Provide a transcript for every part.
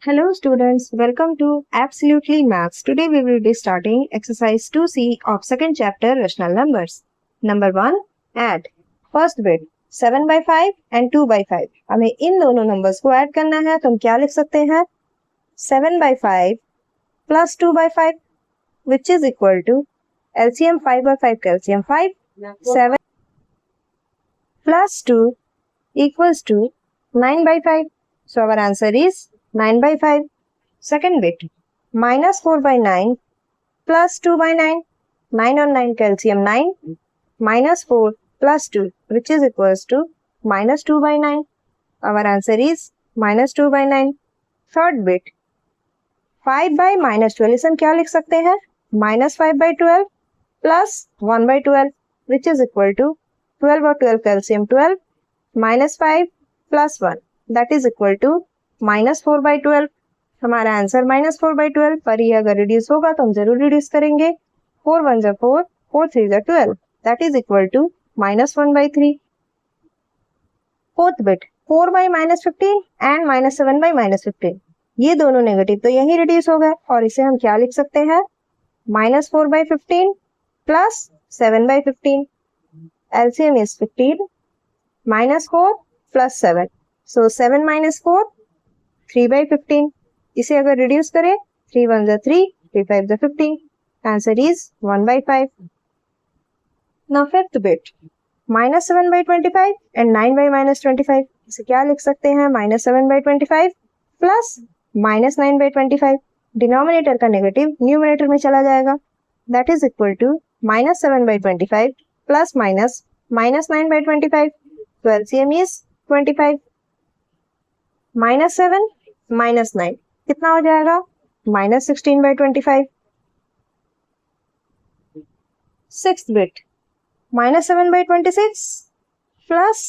Hello students, welcome to Absolutely Maths. Today we will be starting exercise 2C of second chapter rational numbers. Number 1, add. First bit 7 by 5 and 2 by 5. हमें इन दोनों numbers को add करना है तो हम क्या लिख सकते हैं 7 by 5 plus 2 by 5 which is equal to LCM 5 by 5 LCM 5 7 plus 2 equals to 9 by 5. So our answer is 9 by 5. Second bit, minus 4 by 9 plus 2 by 9. 9 on 9 LCM 9 minus 4 plus 2 which is equals to minus 2 by 9. Our answer is minus 2 by 9. Third bit, 5 by minus 12 इसे हम क्या लिख सकते हैं minus 5 by 12 plus 1 by 12 which is equal to 12 और 12 LCM 12 minus 5 plus 1 that is equal to minus 4 by 12. हमारा answer minus 4 by 12 पर ये अगर रिड्यूस होगा तो हम जरूर रिड्यूस करेंगे. 4 1 जा 4, 4 3 जा 12 that is equal to minus 1 by 3. Fourth bit 4 by minus 15 and minus 7 by minus 15. ये दोनों नेगेटिव तो यही रिड्यूस हो गए और इसे हम क्या लिख सकते हैं minus 4 by 15 plus 7 by 15. LCM is 15 minus 4 plus 7. So 7 minus 4 3 by 15. इसे अगर रिड्यूस करें 3 1 जा 3, 3 5 जा 15. Answer is 1 by 5. Now fifth bit minus 7 by 25 and 9 by minus 25. इसे क्या लिख सकते हैं minus 7 by 25 plus minus 9 by 25. Denominator का नेगेटिव न्यूमरेटर में चला जाएगा that is equal to minus 7 by 25 plus minus minus 9 by 25. तो एलसीएम इज 25. माइनस 7 माइनस 9 कितना हो जाएगा minus 16 by 25. Sixth bit minus 7 by 26 plus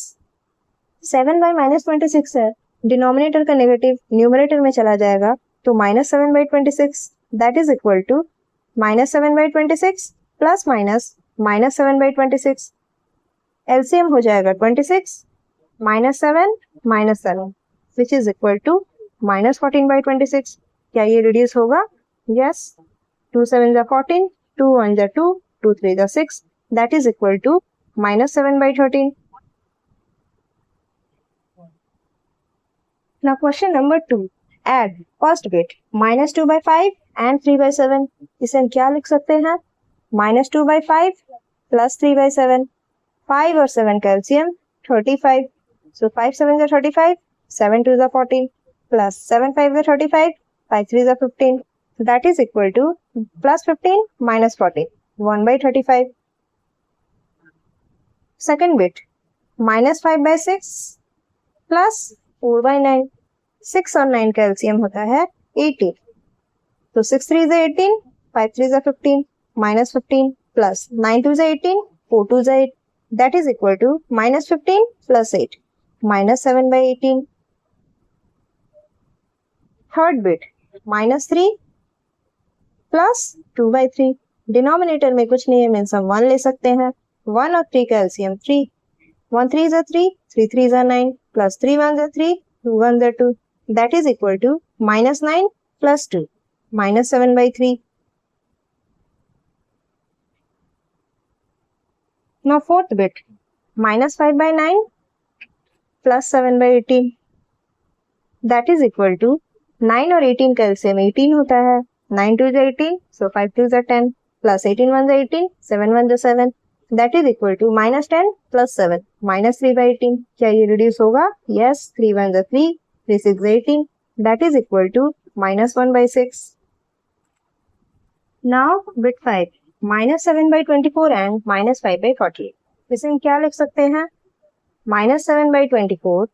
7 by minus 26 है. Denominator का नेगेटिव न्यूमरेटर में चला जाएगा तो minus 7 by 26 that is equal to minus 7 by 26 plus minus minus 7 by 26. LCM हो जाएगा 26 minus 7 minus 7 which is equal to minus 14 by 26. क्या ये रिड्यूस होगा yes 2 7 जा 14, 2 1 जा 2, 2 3 जा 6 that is equal to minus 7 by 13. Now question number 2, add first bit minus 2 by 5 and 3 by 7. इसे हम क्या लिख सकते हैं minus 2 by 5 plus 3 by 7. 5 और 7 का LCM 35. So 5 7 जा 35, 7 2 is 14 plus 7 5 is 35, 5 3 is 15 that is equal to plus 15 minus 14 1 by 35. Second bit minus 5 by 6 plus 4 by 9. 6 और 9 का LCM होता है 18. तो 6 3 is 18, 5 3 is 15 minus 15 plus 9 2 is 18, 4 2 is 8 that is equal to minus 15 plus 8 minus 7 by 18. Third bit minus 3 plus 2 by 3. Denominator में कुछ नहीं है means हम 1 ले सकते हैं. 1 और 3 का LCM 3. 1 3 is 3, 3 3 is 9 plus 3 1 is 3, 2 1 is 2 that is equal to minus 9 plus 2 minus 7 by 3. Now fourth bit minus 5 by 9 plus 7 by 18 that is equal to 9 और 18 का एलसीएम 18 होता है. 9 2 is 18, so 5 2 is 10 plus 18 1 is 18, 7 1 is 7 that is equal to minus 10 plus 7 minus 3 by 18. क्या ये reduce होगा yes 3 1 is 3, 3 6 is 18 that is equal to minus 1 by 6. Now bit 5 minus 7 by 24 and minus 5 by 48. इसे हम क्या लिख सकते हैं minus 7 by 24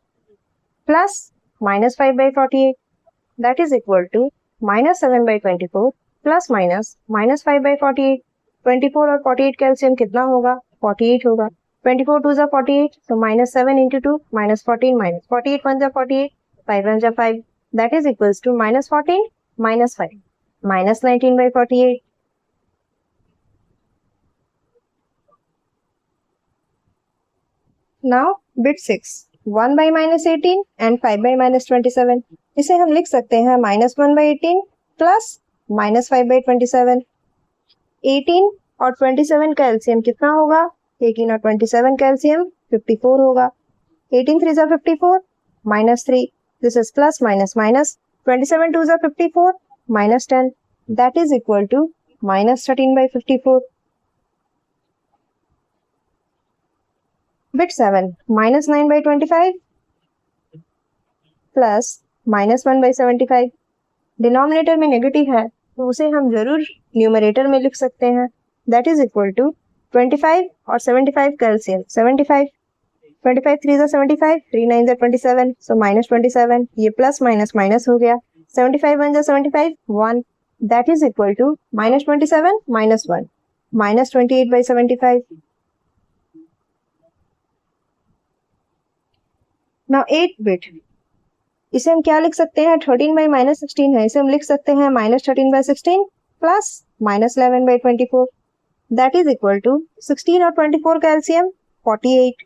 plus minus 5 by 48 that is equal to minus 7 by 24 plus minus minus 5 by 48. 24 और 48 का LCM कितना होगा 48 होगा. 24 2 जा 48 so minus 7 into 2 minus 14 minus 48 1 जा 48, 5 1 जा 5 that is equals to minus 14 minus 5 minus 19 by 48. Now bit 6 1 by minus 18 and 5 by minus 27। इसे हम लिख सकते हैं -1 बाई 18 प्लस -5 बाई 27। 18 और 27 का एलसीएम कितना होगा? 18 और 27 का एलसीएम 54 होगा। 18 3 जा 54 -3, this is plus minus minus, 27 2 जा 54 -10, that is equal to -13 by 54। Bit 7 -9 by 25 plus -1 by 75। Denominator में नेगेटिव है तो उसे हम जरूर न्यूमरेटर में लिख सकते हैं, दैट इज इक्वल टू 25 और 75 का एलसीएम 75। 25 3 जा 75, 3 9 जा 27, सो -27, ये प्लस माइनस माइनस हो गया। 75 1 जा 75, 1, that is equal to -27 -1, -28 by 75। Now 8 bit, इसे हम क्या लिख सकते हैं? 13 बाई -16 है, इसे हम लिख सकते हैं -13 by 16 plus -11 by 24, that is equal to 16 और 24 का एलसीएम 48।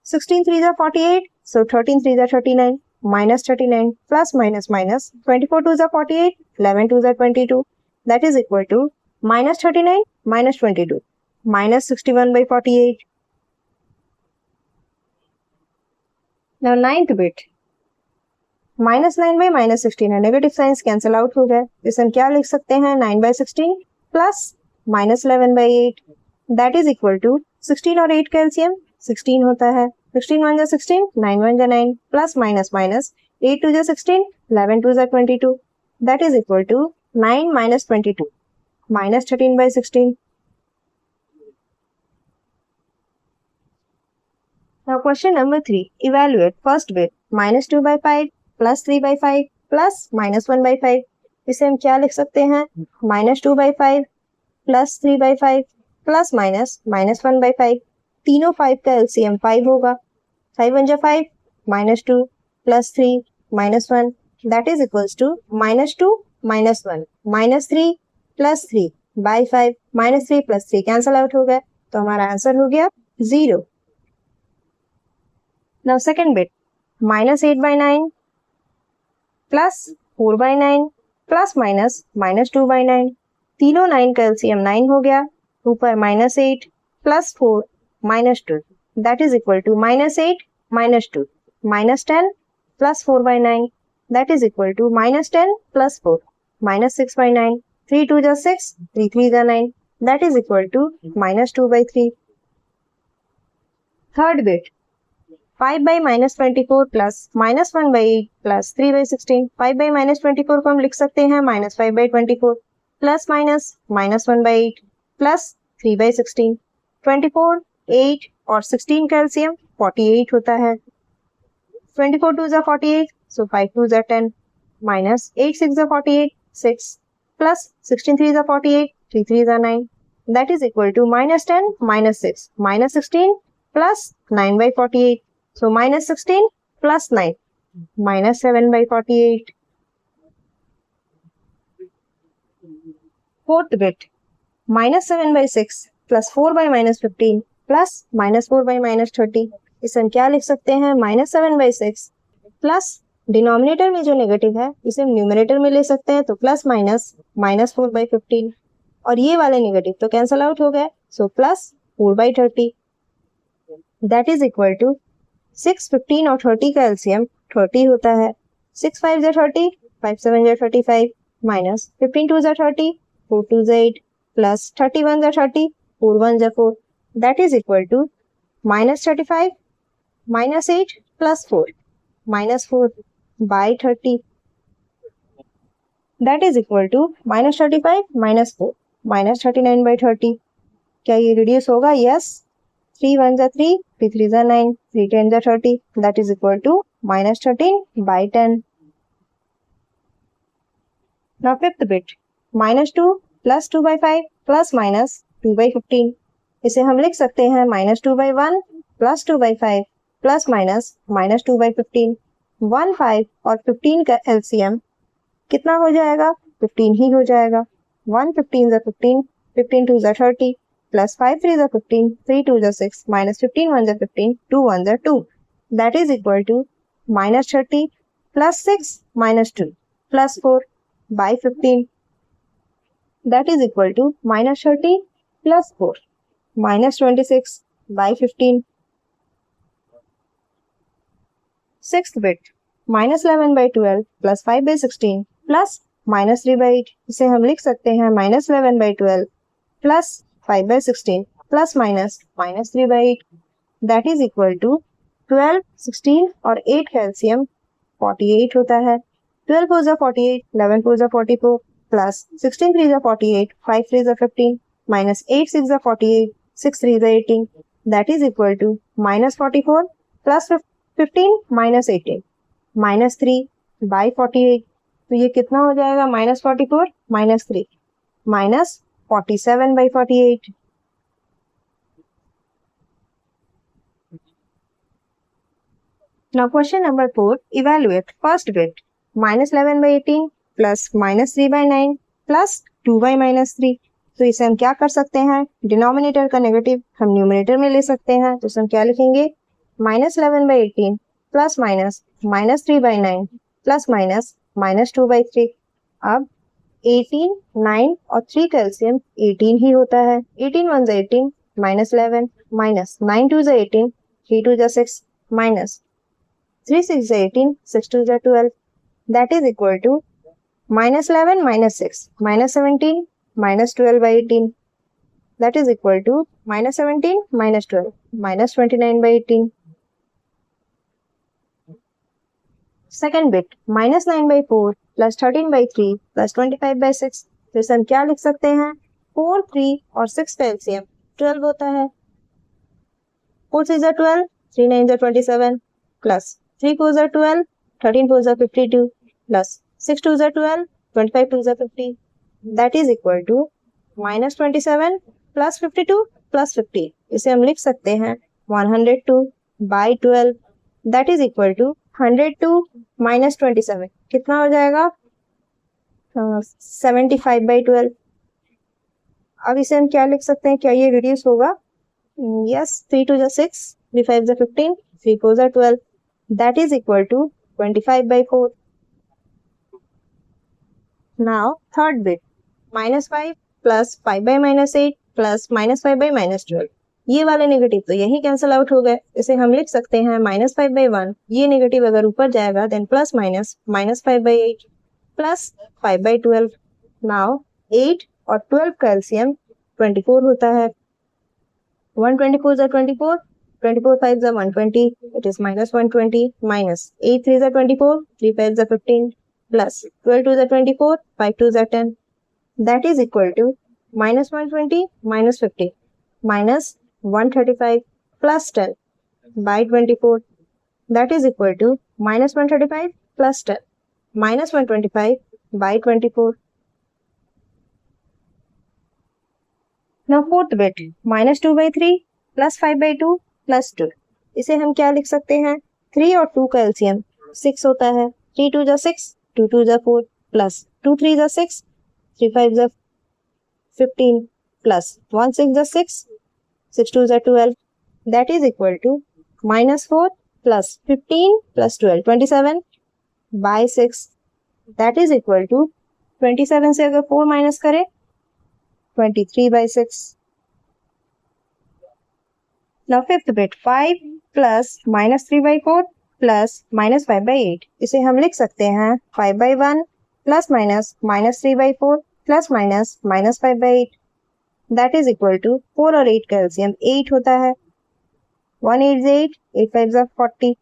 16 3 जा 48, सो 13 3 जा 39, -39 प्लस माइनस माइनस, 24 2 जा 48, 11 2 जा 22, that is equal to -39 -22, -61 by 48। Now 9th bit, -9 by -16 है, नेगेटिव साइंस कैंसिल आउट हो गए, इसे हम क्या लिख सकते हैं? 9 by 16 plus -11 by 8, that is equal to 16 और 8 का एलसीएम 16 होता है। 16 1 जा 16, 9 1 जा 9, प्लस माइनस माइनस, 8 2 जा 16, 11 2 जा 22, that is equal to 9 minus 22, -13 by 16। Now question number 3. Evaluate first bit -2 by 5 plus 3 by 5 plus -1 by 5. इसे हम क्या लिख सकते हैं? -2 by 5 plus 3 by 5 plus -1 by 5। तीनों 5 का एलसीएम 5 होगा। 5 1 जा 5, -2 plus 3 -1, that is equals to -2 -1, -3 plus 3 by 5, -3 plus 3 cancel out हो गया, तो हमारा आंसर हो गया 0। Now second bit, -8 by 9 plus 4 by 9 plus -2 by 9। तीनों 9 का एलसीएम 9 हो गया, ऊपर -8 plus 4 -2, that is equal to -8 -2, -10 plus 4 by 9, that is equal to -10 plus 4, -6 by 9, 3 2 जा 6, 3 3 जा 9, that is equal to -2 by 3। Third bit, 5 by -24 plus -1 by 8 plus 3 by 16। 5 by -24 को हम लिख सकते हैं -5 by 24 plus -1 by 8 plus 3 by 16। 24, 8 और 16 का LCM 48 होता है। 24 2 जा 48, सो 5 2 जा 10, -8 6 जा 48, 6 प्लस 16 3 जा 48, 3 3 जा 9, that is equal to -10 -6, -16 plus 9 by 48, so -16 plus 9, -7 by 48। Fourth bit, -7 by 6 plus 4 by -15 plus -4 by -30। इसे हम क्या लिख सकते हैं? -7 by 6 प्लस डिनोमिनेटर में जो नेगेटिव है इसे हम न्यूमरेटर में ले सकते हैं, तो प्लस माइनस -4 by 15, और ये वाले नेगेटिव तो कैंसल आउट हो गए, so plus 4 by 30, that is equal to 6 15 और 30 का एलसीएम 30 होता है। 6 5 जा 30, 5 7 जा 35, माइनस 15 2 जा 30, 4 2 जा 8 प्लस 31 जा 30, 4 1 जा 4, that is equal to -35 -8 plus 4 -4 by 30, that is equal to -35 -4 -39 by 30। क्या ये रिड्यूस होगा? यस। 3 1 जा 3, 3 3 जा 9, 3 10 जा 30, that is equal to -13 by 10। Now fifth bit, -2 plus 2 by 5 plus -2 by 15। इसे हम लिख सकते हैं -2 by 1 plus 2 by 5 plus -2 by 15। 1 5 और 15 का एलसीएम कितना हो जाएगा? 15 ही हो जाएगा। 1 15 जा 15, 15 2 जा 30 प्लस 5 3 जा 15, 3 2 जा 6, -15 1 जा 15, 2 1 जा 2, that is equal to -30 plus 6 -2 plus 4 by 15 that is equal to -30 plus 4 -26 by 15. Sixth bit -11/12 plus 5/16 plus -3/8. इसे हम लिख सकते हैं -11/12 plus 5/16 plus -3/8. That is equal to 12, 16 और 8 का एलसीएम 48 होता है. 12 4 जा 48, 11 4 जा 44 प्लस 16 3 जा 48, 5 3 जा 15 माइनस 8 6 जा 48, 6 3 जा 18. That is equal to -44 plus 15 minus 18 -3 by 48. तो ये कितना हो जाएगा? -44 -3 -47/48. Now question number 4. Evaluate first bit -11/18 plus -3/9 plus 2/-3. तो इसे हम क्या कर सकते हैं? डिनोमिनेटर का नेगेटिव हम न्यूमरेटर में ले सकते हैं. तो इसे हम क्या लिखेंगे? -11/18 प्लस -3/9 प्लस -2/3. अब 18, 9 और 3 का एलसीएम 18 ही होता है. 18 1 जा 18 -11 माइनस 9 2 जा 18 3 2 जा 6 माइनस 3 6 जा 18 6 2 जा 12. That is equal to -11 -6 -17 -12/18. That is equal to -17 -12 -29/18. Second bit -9/4 plus 13/3 plus 25/6. तो इसे हम क्या लिख सकते हैं? 4, 3 और 6 का एलसीएम 12 होता है. 4 6 जा 12, 3 9 जा 27 प्लस 3 4 जा 12, 13 4 जा 52 प्लस 6 2 जा 12, 25 2 जा 50. That is equal to -27 plus 52 plus 50. इसे हम लिख सकते हैं 102 by 12. That is equal to 102 minus 27 कितना हो जाएगा? 75/12. अब इसे हम क्या लिख सकते हैं? क्या ये रिड्यूस होगा? यस. 3 2 जा 6, 3 5 जा 15, 3 4 जा 12. That is equal to 25/4. Now third bit -5 plus 5/-8 plus -5/-12. ये वाले नेगेटिव तो यही कैंसिल आउट हो गए. इसे हम लिख सकते हैं -5/1. ये नेगेटिव अगर ऊपर जाएगा देन प्लस -5/8 प्लस 5/12. नाउ 8 और 12 का एलसीएम 24 होता है. 124 जा 24, 24 5 जा 120, इट इज -120 माइनस 8 3 जा 24, 3 5 जा 15 प्लस 12 2 जा 24, 5 2 जा 10. That is equal to -120 minus 50 minus 135 plus 10 by 24. That is equal to -135 plus 10 minus 125 by 24. Now fourth bit -2/3 plus 5/2 plus 2. इसे हम क्या लिख सकते हैं? 3 और 2 का एलसीएम 6 होता है. 3 2 जा 6, 2 2 जा 4 प्लस 2 3 जा 6, 3 5 जा 15 प्लस 1 6 जा 6, 6 2 जा 12. That is equal to -4 plus 15 plus 12 27 by 6. That is equal to 27 से अगर 4 माइनस करें 23/6. Now fifth bit 5 plus -3/4 plus -5/8. इसे हम लिख सकते हैं 5/1 plus -3/4 plus -5/8. That is equal to 4 और 8 का एलसीएम 8 होता है. 1 8 जा 8, 8 5 जा 40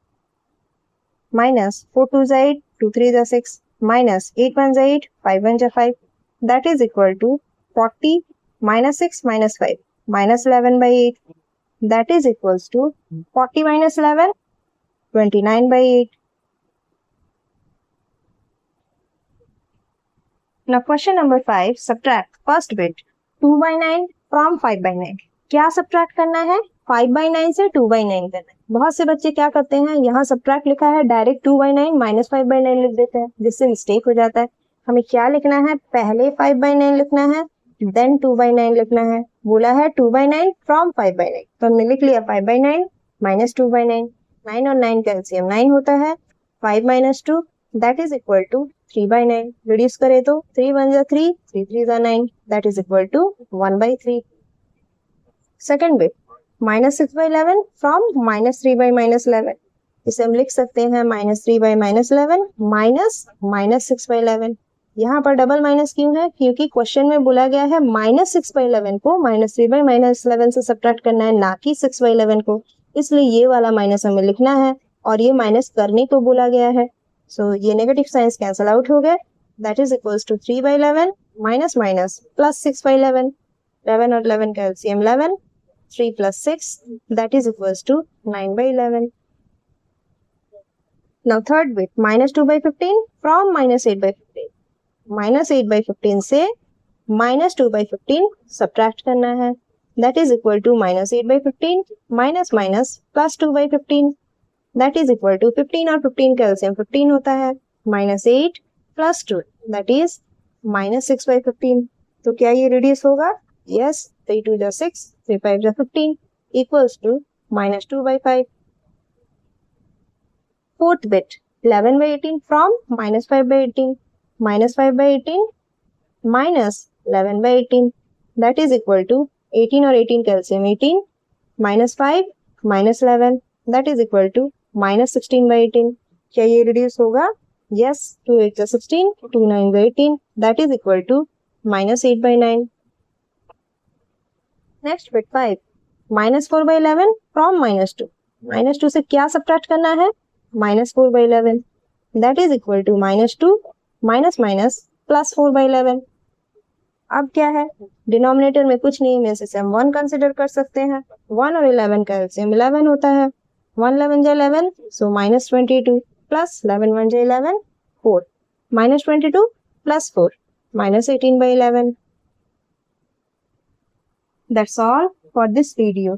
माइनस 4 2 जा 8, 2 3 जा 6 माइनस 8 1 जा 8, 5 1 जा 5. That is equal to 40 minus 6 minus 5 minus 11/8. That is equals to 40 minus 11 29/8. Now question number 5. Subtract first bit 2/9 from 5/9. क्या सब्ट्रैक्ट करना है? 5/9 से 2/9 करना है. बहुत से बच्चे क्या करते हैं, यहाँ सब्ट्रैक्ट लिखा है डायरेक्ट 2/9 माइनस 5/9 लिख देते हैं, जिससे मिस्टेक हो जाता है. हमें क्या लिखना है? पहले 5/9 लिखना है देन 2/9 लिखना है. बोला है 2/9 फ्रॉम 5/9, तो हमने लिख लिया 5/9 माइनस 2/9. 9 और 9 कैल्सियम 9 होता है, 5 minus 2 that is equal to 3/9। Reduce करें तो 3 1 जा 3, 3 3 जा 9 that is equal to 1/3। Second bit -6/11 from -3/-11, इसे हम लिख सकते हैं -3/-11 माइनस -6/11। यहाँ पर डबल माइनस क्यों है? क्योंकि क्वेश्चन में बोला गया है -6/11 को -3/-11 से सब्ट्रैक्ट करना है, ना कि 6/11 को, इसलिए ये वाला माइनस हमें लिखना है और ये माइनस करने को बोला गया है। सो ये नेगेटिव साइंस कैंसल आउट हो गए, that is equals to 3/11 minus minus plus 6/11, 11 और 11 कैल्सियम 11, 3 plus 6 that is equals to 9/11. Now third bit -2/15 from -8/15, -8/15 से -2/15 सब्ट्रैक्ट करना है, that is equal to -8/15 minus minus plus 2/15 that is equal to 15 और 15 calcium 15 होता है, -8 प्लस 2 that is -6/15। तो क्या ये रिड्यूस होगा? Yes, 3 2 जा 6, 3 5 जा 15 equals to -2/5। Fourth bit 11/18 from -5/18, -5/18 minus 11/18 that is equal to 18 और 18 calcium 18 -5 -11 that is equal to -16/18। क्या ये रिड्यूस होगा? Yes, 2 8 जा 16, 2 9 जा 18 that is equal to -8/9। Next bit 5 -4/11 from -2, -2 से क्या सब्ट्रैक्ट करना है? -4/11 that is equal to -2 minus minus plus 4/11। अब क्या है? डिनोमिनेटर में कुछ नहीं, में से हम 1 कंसिडर कर सकते हैं, 1 और 11 का एलसीएम 11 होता है, 1 11 जा 11 सो -22 प्लस 11 1 जा 11 4 -22 plus 4 -18/11। That's all for this video.